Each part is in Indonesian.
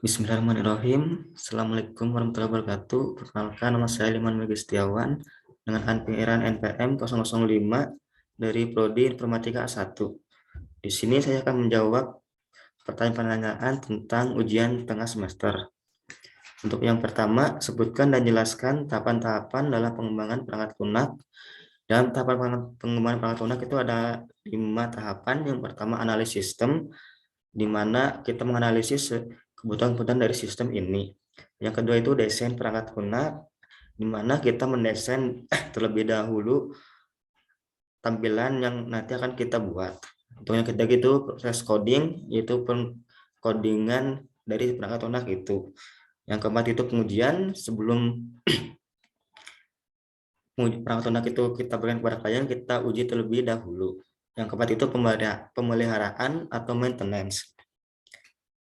Bismillahirrahmanirrahim. Assalamualaikum warahmatullahi wabarakatuh. Perkenalkan, nama saya Liman Megi Setiawan dengan anpairan NPM 005 dari Prodi Informatika A1. Di sini saya akan menjawab pertanyaan-pertanyaan tentang ujian tengah semester. Untuk yang pertama, sebutkan dan jelaskan tahapan-tahapan dalam pengembangan perangkat lunak. Dalam tahapan pengembangan perangkat lunak itu ada 5 tahapan. Yang pertama, analisis sistem, di mana kita menganalisis kebutuhan-kebutuhan dari sistem ini. Yang kedua itu desain perangkat lunak, di mana kita mendesain terlebih dahulu tampilan yang nanti akan kita buat. Untuk yang ketiga itu proses coding, yaitu codingan dari perangkat lunak itu. Yang keempat itu pengujian, sebelum perangkat lunak itu kita berikan kepada klien, kita uji terlebih dahulu. Yang keempat itu pemeliharaan atau maintenance.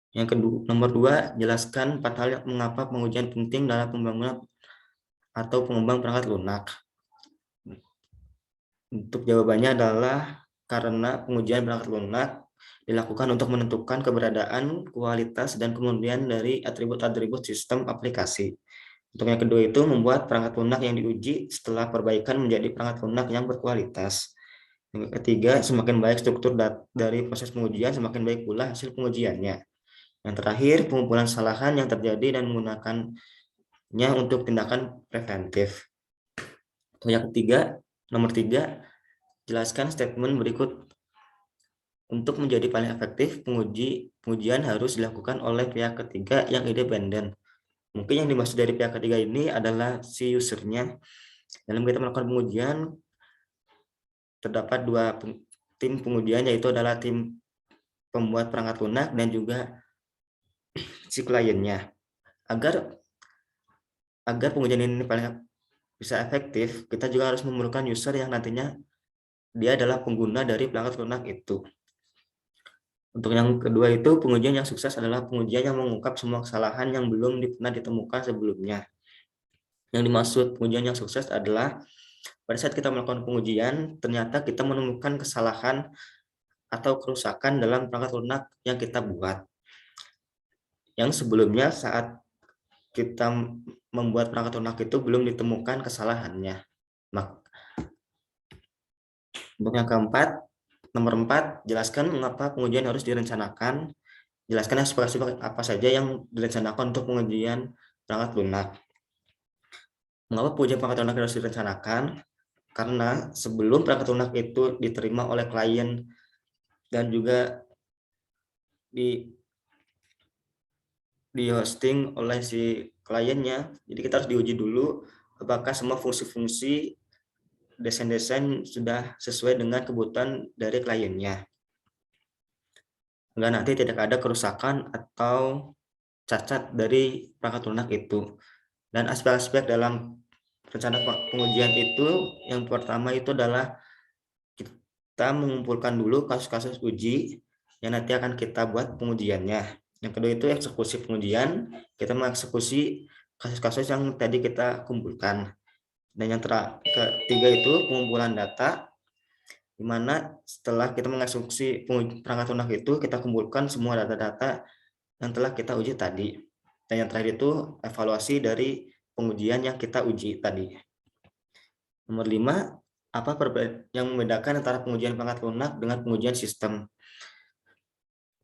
Yang kedua, nomor 2, jelaskan 4 hal yang mengapa pengujian penting dalam pembangunan atau pengembang perangkat lunak. Untuk jawabannya adalah karena pengujian perangkat lunak dilakukan untuk menentukan keberadaan, kualitas, dan kemudian dari atribut-atribut sistem aplikasi. Untuk yang kedua itu membuat perangkat lunak yang diuji setelah perbaikan menjadi perangkat lunak yang berkualitas. Yang ketiga, semakin baik struktur dari proses pengujian, semakin baik pula hasil pengujiannya. Yang terakhir, pengumpulan kesalahan yang terjadi dan menggunakannya untuk tindakan preventif. Untuk yang ketiga, nomor 3, jelaskan statement berikut. Untuk menjadi paling efektif, pengujian harus dilakukan oleh pihak ketiga yang independen. Mungkin yang dimaksud dari pihak ketiga ini adalah si usernya. Dalam kita melakukan pengujian, terdapat 2 tim pengujian, yaitu adalah tim pembuat perangkat lunak dan juga si kliennya. Agar pengujian ini paling bisa efektif, kita juga harus memerlukan user yang nantinya dia adalah pengguna dari perangkat lunak itu. Untuk yang kedua itu, pengujian yang sukses adalah pengujian yang mengungkap semua kesalahan yang belum pernah ditemukan sebelumnya. Yang dimaksud pengujian yang sukses adalah pada saat kita melakukan pengujian, ternyata kita menemukan kesalahan atau kerusakan dalam perangkat lunak yang kita buat. Yang sebelumnya saat kita membuat perangkat lunak itu belum ditemukan kesalahannya. Untuk yang keempat, nomor 4, jelaskan mengapa pengujian harus direncanakan. Jelaskan aspek-aspek apa saja yang direncanakan untuk pengujian perangkat lunak. Mengapa pengujian perangkat lunak harus direncanakan? Karena sebelum perangkat lunak itu diterima oleh klien dan juga di hosting oleh si kliennya, jadi kita harus diuji dulu apakah semua fungsi-fungsi desain-desain sudah sesuai dengan kebutuhan dari kliennya. Enggak, nanti tidak ada kerusakan atau cacat dari perangkat lunak itu. Dan aspek-aspek dalam rencana pengujian itu, yang pertama itu adalah kita mengumpulkan dulu kasus-kasus uji yang nanti akan kita buat pengujiannya. Yang kedua itu eksekusi pengujian, kita mengeksekusi kasus-kasus yang tadi kita kumpulkan. Dan yang ketiga itu pengumpulan data, di mana setelah kita mengeksekusi perangkat lunak itu, kita kumpulkan semua data-data yang telah kita uji tadi. Dan yang terakhir itu evaluasi dari pengujian yang kita uji tadi. Nomor 5, apa yang membedakan antara pengujian perangkat lunak dengan pengujian sistem?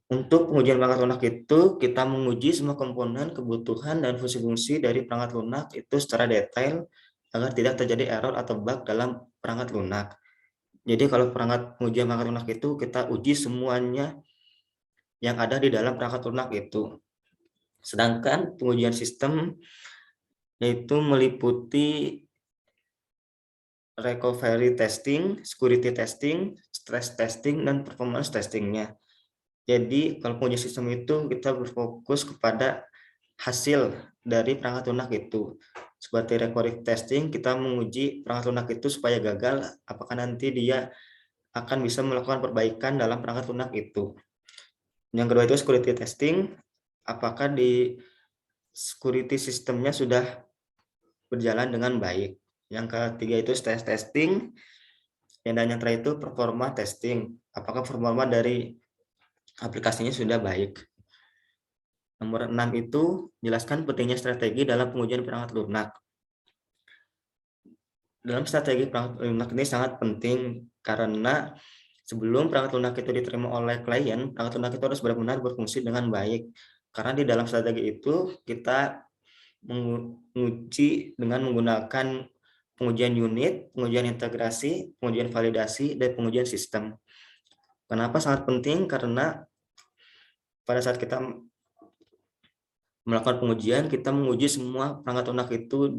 Untuk pengujian perangkat lunak itu, kita menguji semua komponen, kebutuhan, dan fungsi-fungsi dari perangkat lunak itu secara detail agar tidak terjadi error atau bug dalam perangkat lunak. Jadi kalau pengujian perangkat lunak itu kita uji semuanya yang ada di dalam perangkat lunak itu. Sedangkan pengujian sistem yaitu meliputi recovery testing, security testing, stress testing, dan performance testingnya. Jadi kalau pengujian sistem itu kita berfokus kepada hasil dari perangkat lunak itu. Seperti recovery testing, kita menguji perangkat lunak itu supaya gagal, apakah nanti dia akan bisa melakukan perbaikan dalam perangkat lunak itu. Yang kedua itu security testing, apakah di security sistemnya sudah berjalan dengan baik. Yang ketiga itu stress testing, dan yang terakhir itu performa testing, apakah performa dari aplikasinya sudah baik. Nomor 6 itu jelaskan pentingnya strategi dalam pengujian perangkat lunak. Dalam strategi perangkat lunak ini sangat penting karena sebelum perangkat lunak itu diterima oleh klien, perangkat lunak itu harus benar-benar berfungsi dengan baik. Karena di dalam strategi itu kita menguji dengan menggunakan pengujian unit, pengujian integrasi, pengujian validasi, dan pengujian sistem. Kenapa sangat penting? Karena pada saat kita melakukan pengujian, kita menguji semua perangkat lunak itu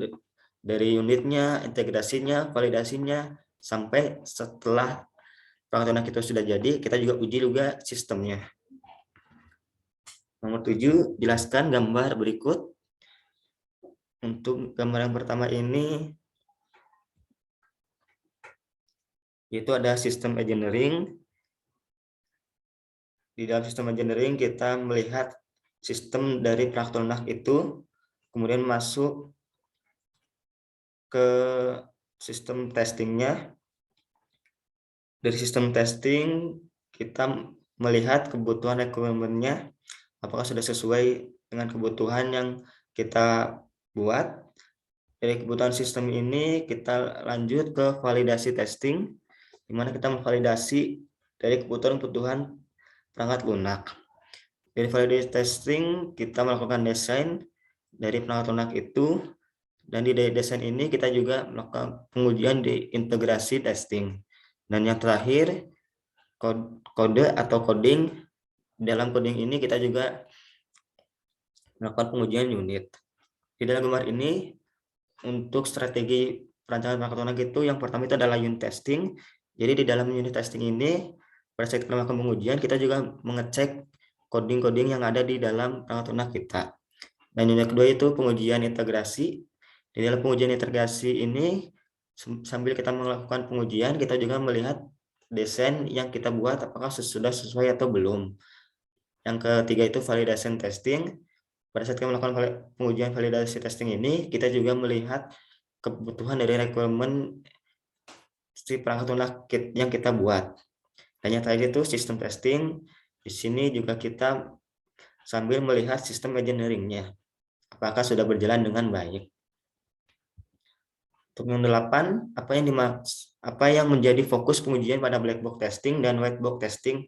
dari unitnya, integrasinya, validasinya, sampai setelah perangkat lunak itu sudah jadi, kita juga uji juga sistemnya. Nomor 7, jelaskan gambar berikut. Untuk gambar yang pertama ini, yaitu ada sistem engineering. Di dalam sistem engineering kita melihat sistem dari perangkat lunak itu, kemudian masuk ke sistem testingnya. Dari sistem testing kita melihat kebutuhan requirement-nya, apakah sudah sesuai dengan kebutuhan yang kita buat. Dari kebutuhan sistem ini kita lanjut ke validasi testing, di mana kita memvalidasi dari kebutuhan-kebutuhan perangkat lunak. Dari validasi testing kita melakukan desain dari perangkat lunak itu, dan di desain ini kita juga melakukan pengujian di integrasi testing. Dan yang terakhir, kode atau coding. Dalam coding ini kita juga melakukan pengujian unit. Di dalam gambar ini, untuk strategi perancangan perangkat lunak itu, yang pertama itu adalah unit testing. Jadi di dalam unit testing ini, pada saat kita melakukan pengujian, kita juga mengecek coding-coding yang ada di dalam perangkat lunak kita. Dan yang kedua itu pengujian integrasi. Di dalam pengujian integrasi ini, sambil kita melakukan pengujian, kita juga melihat desain yang kita buat apakah sudah sesuai atau belum. Yang ketiga itu validation testing. Pada saat kita melakukan pengujian validasi testing ini, kita juga melihat kebutuhan dari requirement si perangkat lunak yang kita buat. Dan yang terakhir itu sistem testing. Di sini juga kita sambil melihat sistem engineering-nya, apakah sudah berjalan dengan baik. Untuk yang 8, apa yang menjadi fokus pengujian pada black box testing dan white box testing?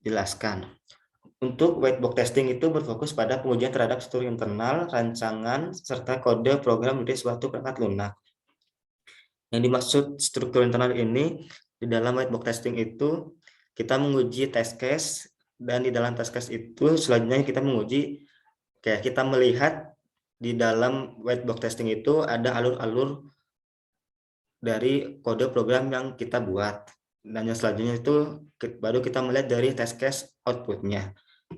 Jelaskan. Untuk white box testing itu berfokus pada pengujian terhadap struktur internal, rancangan, serta kode program dari suatu perangkat lunak. Yang dimaksud struktur internal ini, di dalam white box testing itu kita menguji test case, dan di dalam test case itu selanjutnya kita menguji, kayak kita melihat di dalam white box testing itu ada alur-alur dari kode program yang kita buat. Dan yang selanjutnya itu baru kita melihat dari test case outputnya.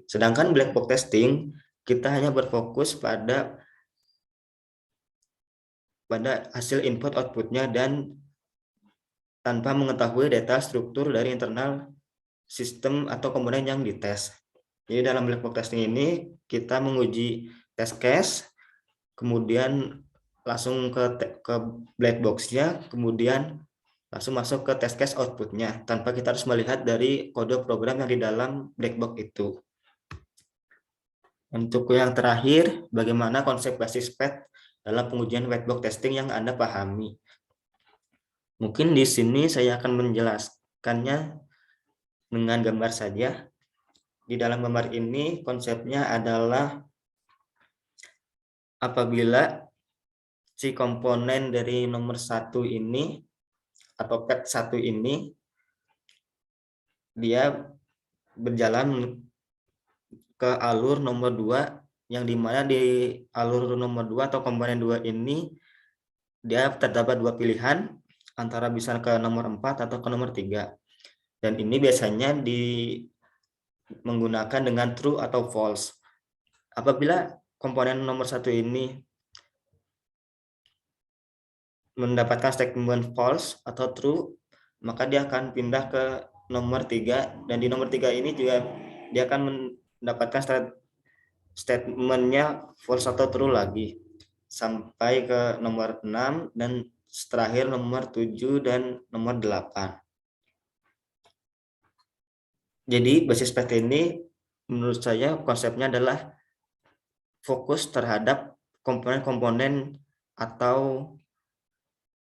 Sedangkan black box testing, kita hanya berfokus pada hasil input outputnya dan tanpa mengetahui data struktur dari internal sistem atau komponen yang dites. Jadi dalam black box testing ini kita menguji test case, kemudian langsung ke black box-nya, kemudian langsung masuk ke test case outputnya tanpa kita harus melihat dari kode program yang di dalam black box itu. Untuk yang terakhir, bagaimana konsep basis PET dalam pengujian white box testing yang Anda pahami? Mungkin di sini saya akan menjelaskannya dengan gambar saja. Di dalam gambar ini konsepnya adalah apabila si komponen dari nomor 1 ini atau PET 1 ini dia berjalan ke alur nomor 2, yang dimana di alur nomor 2 atau komponen 2 ini dia terdapat 2 pilihan, antara bisa ke nomor 4 atau ke nomor 3. Dan ini biasanya menggunakan dengan true atau false. Apabila komponen nomor 1 ini mendapatkan statement false atau true, maka dia akan pindah ke nomor 3, dan di nomor 3 ini juga dia akan mendapatkan statementnya false atau true lagi sampai ke nomor 6, dan terakhir nomor 7 dan nomor 8. Jadi basis PET ini menurut saya konsepnya adalah fokus terhadap komponen-komponen atau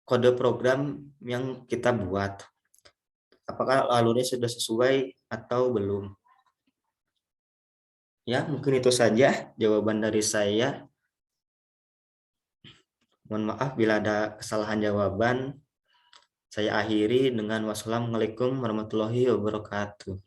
kode program yang kita buat. Apakah alurnya sudah sesuai atau belum? Ya, mungkin itu saja jawaban dari saya. Mohon maaf bila ada kesalahan jawaban. Saya akhiri dengan wassalamualaikum warahmatullahi wabarakatuh.